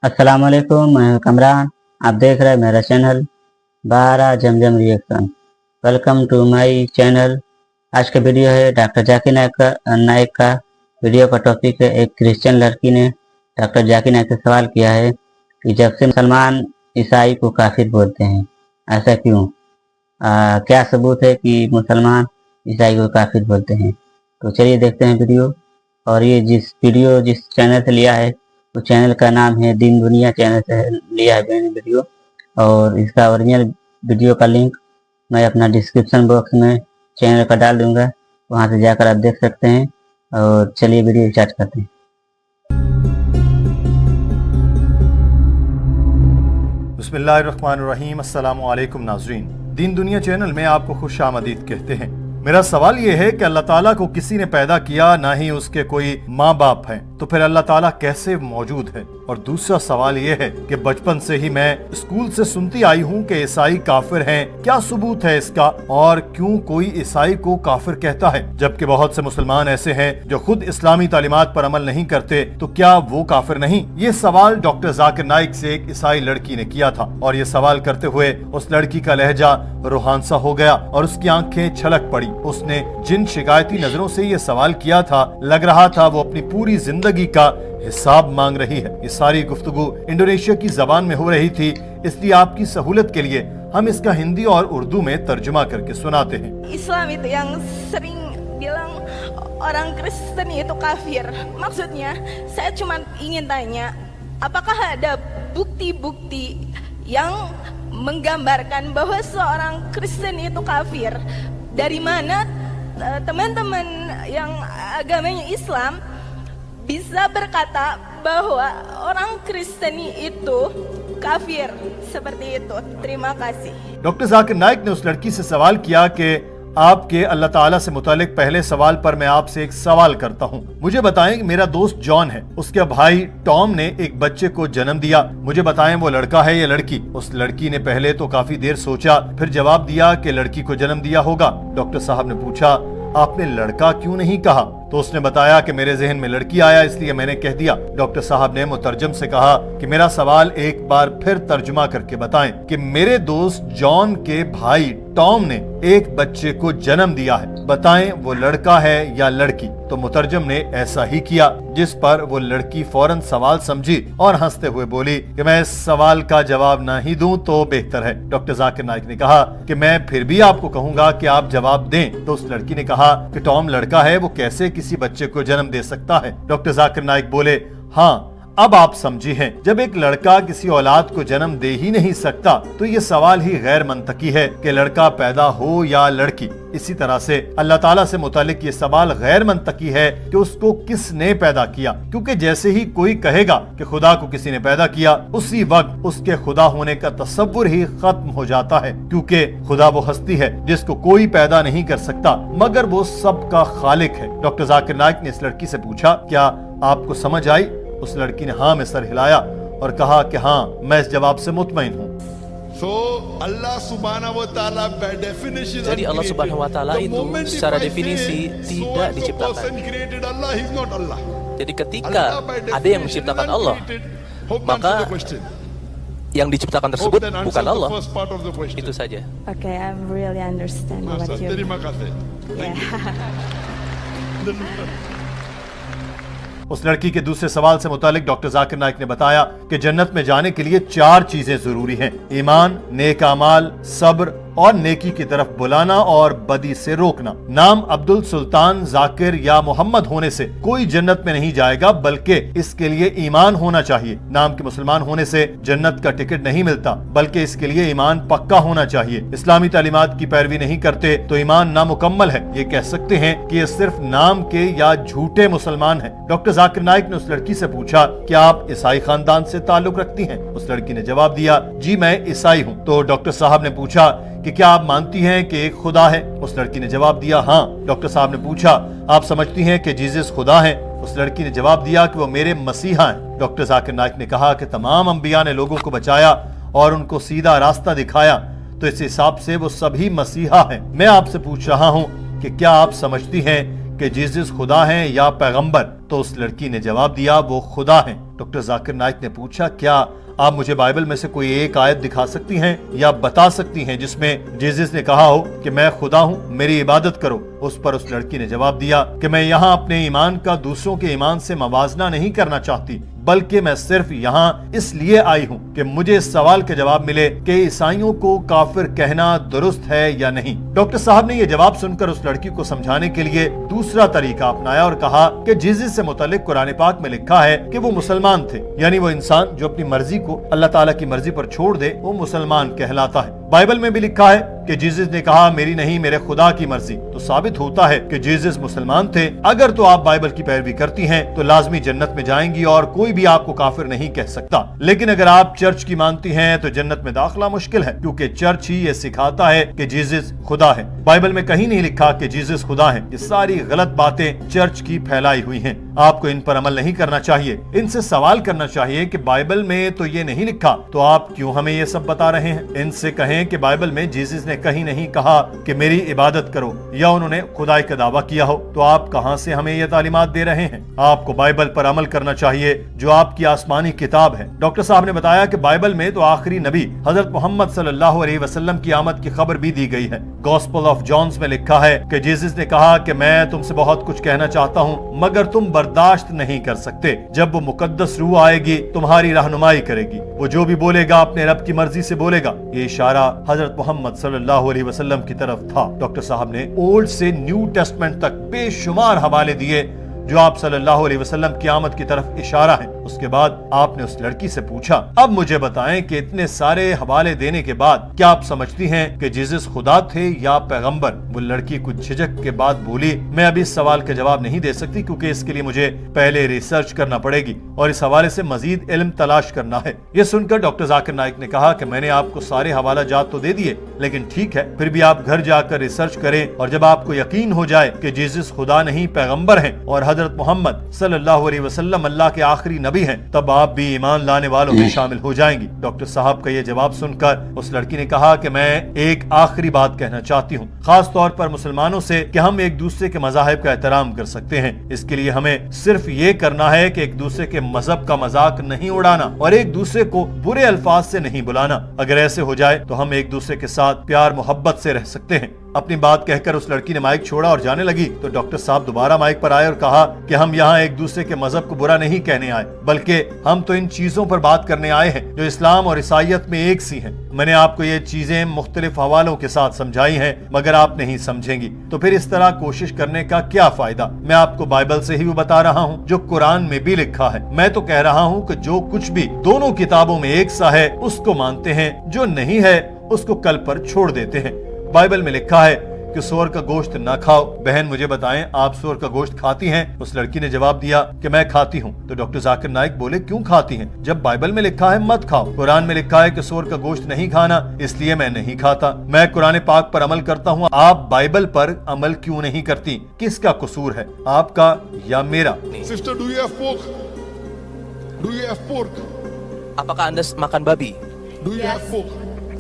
अस्सलाम वालेकुम, मैं हूं कमरान। आप देख रहे हैं मेरा चैनल बारा Zamzam reaction. Welcome to my channel. आज का वीडियो है डॉक्टर जाकिर नाइक का वीडियो का टॉपिक है एक क्रिश्चियन लड़की ने डॉक्टर जाकिर नाइक से सवाल किया है कि जब से मुसलमान ईसाई को काफिर बोलते हैं, ऐसा क्यों? क्या सबूत है कि मुसलमान ईसाई को काफिर बोलते हैं? तो चलिए देखते हैं वीडियो। और ये जिस चैनल से लिया है उस चैनल का नाम है दीन दुनिया चैनल से लिया है मैंने वीडियो, और इसका ओरिजिनल वीडियो का लिंक मैं अपना डिस्क्रिप्शन बॉक्स में चैनल का डाल दूंगा, वहां से जाकर आप देख सकते हैं। और चलिए वीडियो स्टार्ट करते हैं। बिस्मिल्लाहिर्रहमानिर्रहीम। अस्सलामु अलैकुम नाज़रीन, दीन दुनिया चैनल में आपको खुश आमदीद कहते हैं। मेरा सवाल ये है कि अल्लाह ताला को किसी ने पैदा किया, ना ही उसके कोई माँ बाप हैं, तो फिर अल्लाह ताला कैसे मौजूद है? और दूसरा सवाल ये है कि बचपन से ही मैं स्कूल से सुनती आई हूँ कि ईसाई काफिर हैं, क्या सबूत है इसका? और क्यों कोई ईसाई को काफिर कहता है, जबकि बहुत से मुसलमान ऐसे हैं जो खुद इस्लामी तालीमात पर अमल नहीं करते, तो क्या वो काफिर नहीं? ये सवाल डॉक्टर जाकिर नाइक से एक ईसाई लड़की ने किया था, और ये सवाल करते हुए उस लड़की का लहजा रूहानसा हो गया और उसकी आंखें छलक पड़ी। उसने जिन शिकायती नजरों से ये सवाल किया था, लग रहा था वो अपनी पूरी जिंदगी का हिसाब मांग रही है। ये सारी गुफ्तगू इंडोनेशिया की जबान में हो रही थी, इसलिए आपकी सहूलत के लिए हम इसका हिंदी और उर्दू में तर्जुमा करके सुनाते हैं। Islam itu yang sering bilang orang Kristen itu kafir. Maksudnya, saya cuma ingin tanya, apakah ada bukti-bukti yang menggambarkan bahwa seorang Kristen itu kafir? Dari mana teman-teman yang agamanya Islam bisa berkata bahwa orang Kristen itu kafir seperti itu? Terima kasih. Doctor Zakir Naik ने उस लड़की से सवाल किया कि आपके अल्लाह ताला से मुतालिक पहले सवाल पर मैं आपसे एक सवाल करता हूँ। मुझे बताएं कि मेरा दोस्त जॉन है, उसके भाई टॉम ने एक बच्चे को जन्म दिया। मुझे बताएं वो लड़का है या लड़की? उस लड़की ने पहले तो काफी देर सोचा, फिर जवाब दिया कि लड़की को जन्म दिया होगा। डॉक्टर साहब ने पूछा, आपने लड़का क्यों नहीं कहा? तो उसने बताया कि मेरे जहन में लड़की आया, इसलिए मैंने कह दिया। डॉक्टर साहब ने मुतरजम से कहा कि मेरा सवाल एक बार फिर तर्जुमा करके बताएं कि मेरे दोस्त जॉन के भाई टॉम ने एक बच्चे को जन्म दिया है, बताएं वो लड़का है या लड़की? तो मुतरजम ने ऐसा ही किया, जिस पर वो लड़की फौरन सवाल समझी और हंसते हुए बोली कि मैं इस सवाल का जवाब ना ही दूं तो बेहतर है। डॉक्टर जाकिर नाइक ने कहा कि मैं फिर भी आपको कहूंगा कि आप जवाब दें। तो उस लड़की ने कहा कि टॉम लड़का है, वो कैसे किसी बच्चे को जन्म दे सकता है? डॉक्टर जाकिर नाइक बोले, हाँ अब आप समझी हैं। जब एक लड़का किसी औलाद को जन्म दे ही नहीं सकता, तो ये सवाल ही गैर मंतकी है कि लड़का पैदा हो या लड़की। इसी तरह से अल्लाह ताला से मुतालिक ये सवाल गैर मंतकी है कि उसको किसने पैदा किया, क्योंकि जैसे ही कोई कहेगा कि खुदा को किसी ने पैदा किया, उसी वक्त उसके खुदा होने का तसव्वुर ही खत्म हो जाता है, क्योंकि खुदा वो हस्ती है जिसको कोई पैदा नहीं कर सकता, मगर वो सबका खालिक है। डॉक्टर जाकिर नाइक ने इस लड़की से पूछा, क्या आपको समझ आई? उस लड़की ने हाँ में सर हिलाया और कहा कि हाँ, मैं इस जवाब से मुतमईन हूँ। So Allah Subhanahu Wa Taala by definition. Jadi Allah Subhanahu Wa Taala itu secara definisi tidak diciptakan. Allah is not Allah. Jadi ketika ada yang menciptakan Allah, maka yang diciptakan tersebut bukan Allah. Itu saja. Okay, I really understand what you. Terima kasih. उस लड़की के दूसरे सवाल से मुतालिक doctor Zakir Naik ने बताया कि जन्नत में जाने के लिए 4 चीजें जरूरी हैं: ईमान, नेक अमाल, सब्र और नेकी की तरफ बुलाना और बदी से रोकना। नाम अब्दुल सुल्तान जाकिर या मोहम्मद होने से कोई जन्नत में नहीं जाएगा, बल्कि इसके लिए ईमान होना चाहिए। नाम के मुसलमान होने से जन्नत का टिकट नहीं मिलता, बल्कि इसके लिए ईमान पक्का होना चाहिए। इस्लामी तालीमात की पैरवी नहीं करते तो ईमान नामुकम्मल है। ये कह सकते हैं कि ये सिर्फ नाम के या झूठे मुसलमान हैं। डॉक्टर जाकिर नाइक ने उस लड़की से पूछा, क्या आप ईसाई खानदान से ताल्लुक रखती हैं? उस लड़की ने जवाब दिया, जी मैं ईसाई हूँ। तो डॉक्टर साहब ने पूछा कि क्या आप मानती हैं कि एक खुदा है? उस लड़की ने जवाब दिया, हाँ। डॉक्टर साहब ने पूछा, आप समझती हैं कि जीसस खुदा है? उस लड़की ने जवाब दिया कि वो मेरे मसीहा हैं। डॉक्टर जाकिर नाइक ने कहा कि तमाम अंबिया ने लोगों को बचाया और उनको सीधा रास्ता दिखाया, तो इस हिसाब से वो सभी मसीहा हैं। मैं आपसे पूछ रहा हूँ कि क्या आप समझती हैं कि जीसस खुदा हैं या पैगंबर? तो उस लड़की ने जवाब दिया, वो खुदा हैं। डॉक्टर जाकिर नाइक ने पूछा, क्या आप मुझे बाइबल में से कोई एक आयत दिखा सकती हैं या बता सकती हैं जिसमें जीसस ने कहा हो कि मैं खुदा हूँ, मेरी इबादत करो। उस पर उस लड़की ने जवाब दिया कि मैं यहाँ अपने ईमान का दूसरों के ईमान से मवाजना नहीं करना चाहती, बल्कि मैं सिर्फ यहाँ इसलिए आई हूँ कि मुझे इस सवाल के जवाब मिले कि ईसाइयों को काफिर कहना दुरुस्त है या नहीं। डॉक्टर साहब ने ये जवाब सुनकर उस लड़की को समझाने के लिए दूसरा तरीका अपनाया और कहा कि जीसस से मुतालिक कुरान पाक में लिखा है कि वो मुसलमान थे, यानी वो इंसान जो अपनी मर्जी को अल्लाह ताला की मर्जी पर छोड़ दे वो मुसलमान कहलाता है। बाइबल में भी लिखा है कि जीसस ने कहा मेरी नहीं मेरे खुदा की मर्जी, तो साबित होता है कि जीसस मुसलमान थे। अगर तो आप बाइबल की पैरवी करती हैं तो लाजमी जन्नत में जाएंगी और कोई भी आपको काफिर नहीं कह सकता। लेकिन अगर आप चर्च की मानती हैं तो जन्नत में दाखिला मुश्किल है, क्योंकि चर्च ही ये सिखाता है कि जीसस खुदा है। बाइबल में कहीं नहीं लिखा कि जीसस खुदा है। ये सारी गलत बातें चर्च की फैलाई हुई हैं। आपको इन पर अमल नहीं करना चाहिए, इनसे सवाल करना चाहिए कि बाइबल में तो ये नहीं लिखा, तो आप क्यों हमें ये सब बता रहे हैं। इनसे कहें कि बाइबल में जीसस ने कहीं नहीं कहा कि मेरी इबादत करो या उन्होंने खुदाई का दावा किया हो, तो आप कहां से हमें ये तालीमात दे रहे हैं। आपको बाइबल पर अमल करना चाहिए जो आपकी आसमानी किताब है। डॉक्टर साहब ने बताया कि बाइबल में तो आखिरी नबी हजरत मोहम्मद सल्लल्लाहु अलैहि वसल्लम की आमद की खबर भी दी गई है। गॉस्पेल ऑफ जॉन्स में लिखा है कि जीसस ने कहा कि मैं तुमसे बहुत कुछ कहना चाहता हूँ मगर तुम बर्दाश्त नहीं कर सकते। जब वो मुकद्दस रूह आएगी तुम्हारी रहनुमाई करेगी, वो जो भी बोलेगा अपने रब की मर्जी से बोलेगा। ये इशारा हजरत मोहम्मद सल्लल्लाहु अलैहि वसल्लम की तरफ था। डॉक्टर साहब ने ओल्ड से न्यू टेस्टमेंट तक बेशुमार हवाले दिए जो आप सल्लल्लाहु अलैहि वसल्लम की आमद की तरफ इशारा है। उसके बाद आपने उस लड़की से पूछा, अब मुझे बताएं कि इतने सारे हवाले देने के बाद क्या आप समझती हैं कि जीसस खुदा थे या पैगंबर। वो लड़की कुछ झिझक के बाद बोली, मैं अभी इस सवाल का जवाब नहीं दे सकती क्योंकि इसके लिए मुझे पहले रिसर्च करना पड़ेगी और इस हवाले से मजीद इल्म तलाश करना है। ये सुनकर डॉक्टर जाकिर नाइक ने कहा कि मैंने आपको सारे हवाला जात तो दे दिए, लेकिन ठीक है फिर भी आप घर जाकर रिसर्च करें और जब आपको यकीन हो जाए कि जीसस खुदा नहीं पैगंबर हैं और हजरत मोहम्मद सल्लल्लाहु अलैहि वसल्लम अल्लाह के आखिरी नबी हैं, तब आप भी ईमान लाने वालों में शामिल हो जाएंगी। डॉक्टर साहब का ये जवाब सुनकर उस लड़की ने कहा कि मैं एक आखिरी बात कहना चाहती हूँ, खास तौर पर मुसलमानों से, कि हम एक दूसरे के मज़ाहिब का एहतराम कर सकते हैं। इसके लिए हमें सिर्फ ये करना है कि एक दूसरे के मजहब का मजाक नहीं उड़ाना और एक दूसरे को बुरे अल्फाज से नहीं बुलाना। अगर ऐसे हो जाए तो हम एक दूसरे के साथ प्यार मोहब्बत से रह सकते हैं। अपनी बात कहकर उस लड़की ने माइक छोड़ा और जाने लगी तो डॉक्टर साहब दोबारा माइक पर आए और कहा कि हम यहाँ एक दूसरे के मजहब को बुरा नहीं कहने आए, बल्कि हम तो इन चीजों पर बात करने आए हैं जो इस्लाम और ईसाईयत में एक सी हैं। मैंने आपको ये चीजें मुख्तलिफ हवालों के साथ समझाई हैं मगर आप नहीं समझेंगी, तो फिर इस तरह कोशिश करने का क्या फायदा। मैं आपको बाइबल से ही वो बता रहा हूँ जो कुरान में भी लिखा है। मैं तो कह रहा हूँ कि जो कुछ भी दोनों किताबों में एक सा है उसको मानते हैं, जो नहीं है उसको कल पर छोड़ देते हैं। बाइबल में लिखा है कि सूअर का गोश्त ना खाओ। बहन मुझे बताएं, आप सूअर का गोश्त खाती हैं? उस लड़की ने जवाब दिया कि मैं खाती हूँ। तो डॉक्टर जाकिर नाइक बोले, क्यों खाती हैं जब बाइबल में लिखा है मत खाओ। कुरान में लिखा है कि सूअर का गोश्त नहीं खाना, इसलिए मैं नहीं खाता। मैं कुरान पाक पर अमल करता हूँ, आप बाइबल पर अमल क्यों नहीं करती? किसका कसूर है, आपका या मेरा? Sister, do you have pork? Do you have pork? Apakah Anda makan babi? Do you have pork?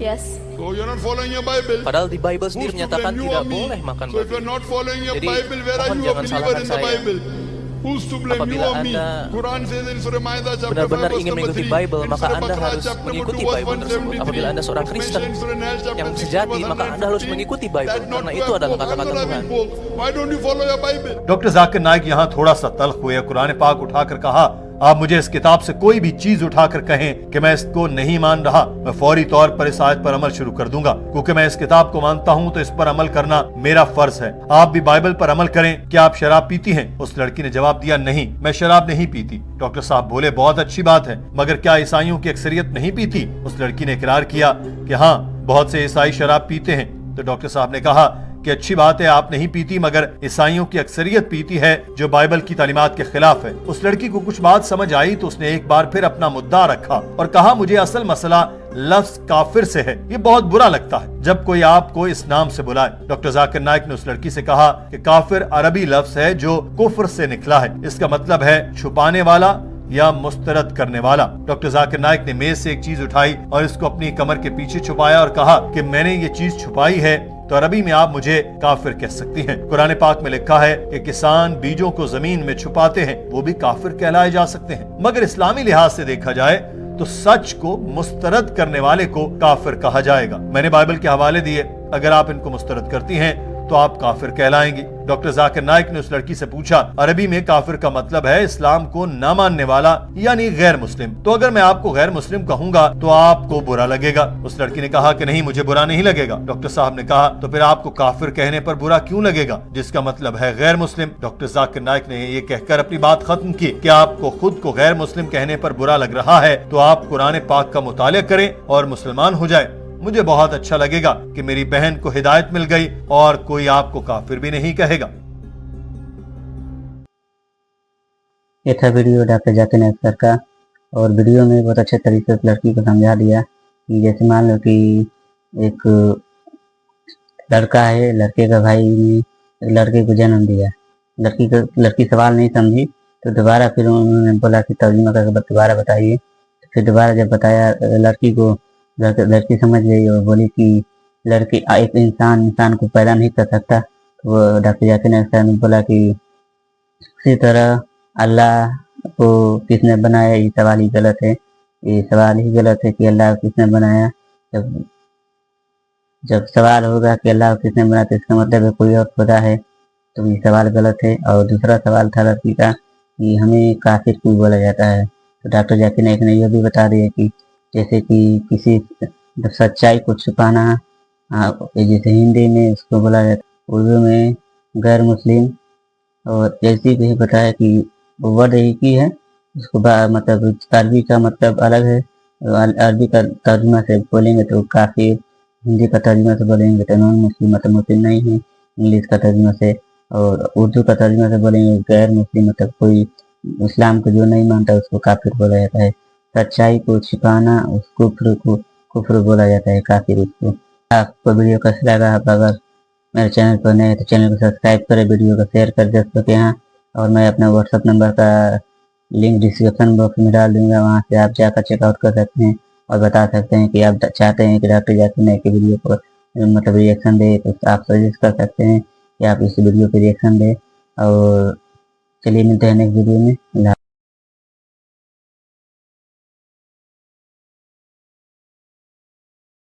Yes. So you're not following your Bible. Padahal di Bible sendiri Who's to menyatakan blame, you tidak or me? boleh makan So if babi. you're not following your Jadi, Bible, where are mohon you a jangan believer in the salahkan saya. Bible? Who's to blame, you Apabila or me? Anda Quran says in Surah Ma'idah chapter 5 benar-benar verse ingin number mengikuti 3. Bible, In maka Surah Anda Baqarah harus chapter number mengikuti 2 verse Bible tersebut. 173. Apabila Anda seorang It's Kristen mentioned in Surah Nahl chapter yang 16 sejati, verse maka Anda harus 150. mengikuti Bible, That not karena to itu have adalah pork. I'm kata-kata not having Tuhan. pork. Why don't you follow your Bible? Doctor Zakir Naik यहाँ थोड़ा सा तल्ख हुए, कुरान पाक उठाकर कहा, आप मुझे इस किताब से कोई भी चीज उठाकर कहें कि मैं इसको नहीं मान रहा, मैं फौरी तौर पर इस आयत पर अमल शुरू कर दूंगा, क्योंकि मैं इस किताब को मानता हूं तो इस पर अमल करना मेरा फर्ज है। आप भी बाइबल पर अमल करें। क्या आप शराब पीती हैं? उस लड़की ने जवाब दिया, नहीं, मैं शराब नहीं पीती। डॉक्टर साहब बोले, बहुत अच्छी बात है, मगर क्या ईसाइयों की अक्सरियत नहीं पीती? उस लड़की ने इकरार किया कि हाँ, बहुत से ईसाई शराब पीते हैं। तो डॉक्टर साहब ने कहा कि अच्छी बात है आप नहीं पीती, मगर ईसाइयों की अक्सरियत पीती है जो बाइबल की तालीमात के खिलाफ है। उस लड़की को कुछ बात समझ आई तो उसने एक बार फिर अपना मुद्दा रखा और कहा, मुझे असल मसला लफ्ज काफिर से है। ये बहुत बुरा लगता है जब कोई आपको इस नाम से बुलाए। डॉक्टर जाकिर नाइक ने उस लड़की से कहा कि काफिर अरबी लफ्ज है जो कुफ्र से निकला है। इसका मतलब है छुपाने वाला या मुस्तरद करने वाला। डॉक्टर जाकिर नाइक ने मेज से एक चीज उठाई और इसको अपनी कमर के पीछे छुपाया और कहा कि मैंने ये चीज छुपाई है तो अरबी में आप मुझे काफिर कह सकती हैं। कुरान पाक में लिखा है कि किसान बीजों को जमीन में छुपाते हैं, वो भी काफिर कहलाए जा सकते हैं। मगर इस्लामी लिहाज से देखा जाए तो सच को मुस्तरद करने वाले को काफिर कहा जाएगा। मैंने बाइबल के हवाले दिए, अगर आप इनको मुस्तरद करती हैं तो आप काफिर कहलाएंगी। डॉक्टर जाकिर नाइक ने उस लड़की से पूछा, अरबी में काफिर का मतलब है इस्लाम को ना मानने वाला यानी गैर मुस्लिम, तो अगर मैं आपको गैर मुस्लिम कहूंगा तो आपको बुरा लगेगा। उस लड़की ने कहा कि नहीं, मुझे बुरा नहीं लगेगा। डॉक्टर साहब ने कहा, तो फिर आपको काफिर कहने पर बुरा क्यों लगेगा, जिसका मतलब है गैर मुस्लिम। डॉक्टर जाकिर नाइक ने ये कहकर अपनी बात खत्म की कि आपको खुद को गैर मुस्लिम कहने पर बुरा लग रहा है तो आप कुरान पाक का मुतालिया करें और मुसलमान हो जाए। मुझे बहुत अच्छा लगेगा कि मेरी बहन को हिदायत मिल गई और कोई आपको काफिर भी नहीं कहेगा। ये था video doctor Zakir Naik sir का, और वीडियो में बहुत अच्छे तरीके से लड़की को समझा दिया कि जैसे मान लो कि एक लड़का है, लड़के का भाई ने लड़के को जन्म दिया, लड़की सवाल नहीं समझी तो दोबारा फिर उन्होंने बोला कि तर्जुमा करके दोबारा बताइए। फिर दोबारा जब बताया लड़की को, लड़की समझ गई और बोली कि लड़की एक इंसान को पैदा नहीं कर सकता। तो वो डॉक्टर जाकिर नाइक सर ने बोला कि इसी तरह अल्लाह को किसने बनाया, ये सवाल ही गलत है। ये सवाल ही गलत है कि अल्लाह को किसने बनाया। जब सवाल होगा कि अल्लाह को किसने बनाया तो इसका मतलब है कोई और खुदा है, तो ये सवाल गलत है। और दूसरा सवाल था लड़की का कि हमें काफिर क्यों बोला जाता है, तो डॉक्टर जाकिर नाइक ने यह भी बता दिया कि जैसे कि किसी सच्चाई को छुपाना, जैसे हिंदी में इसको बोला जाता है, उर्दू में गैर मुस्लिम, और जैसे भी बताया कि वर्ड एक ही है, उसको मतलब अरबी का मतलब अलग है। अरबी का तर्जुमा से बोलेंगे तो काफिर, हिंदी का तर्जुमा से बोलेंगे तो नॉन मुस्लिम, मतलब मुस्लिम नहीं है इंग्लिश का तर्जुमा से, और उर्दू का तर्जुमा से बोलेंगे गैर मुस्लिम, मतलब कोई इस्लाम को जो नहीं मानता उसको काफिर बोला जाता है। सच्चाई को छिपाना उसको कुफ्र बोला जाता है, काफिर उसको। आपको वीडियो कैसा लगा? आप अगर मेरे चैनल पर नए हैं तो चैनल को सब्सक्राइब करें, वीडियो को शेयर कर दोस्तों के यहाँ, और मैं अपना व्हाट्सअप नंबर का लिंक डिस्क्रिप्शन बॉक्स में डाल दूंगा, वहाँ से आप जाकर चेकआउट कर सकते हैं और बता सकते हैं कि आप चाहते हैं कि डॉक्टर जाकिर नाइक की वीडियो को मतलब रिएक्शन दे, तो आप सजेस्ट कर सकते हैं कि आप इस वीडियो पर रिएक्शन दें। और चलिए मिलते हैं नेक्स्ट वीडियो में।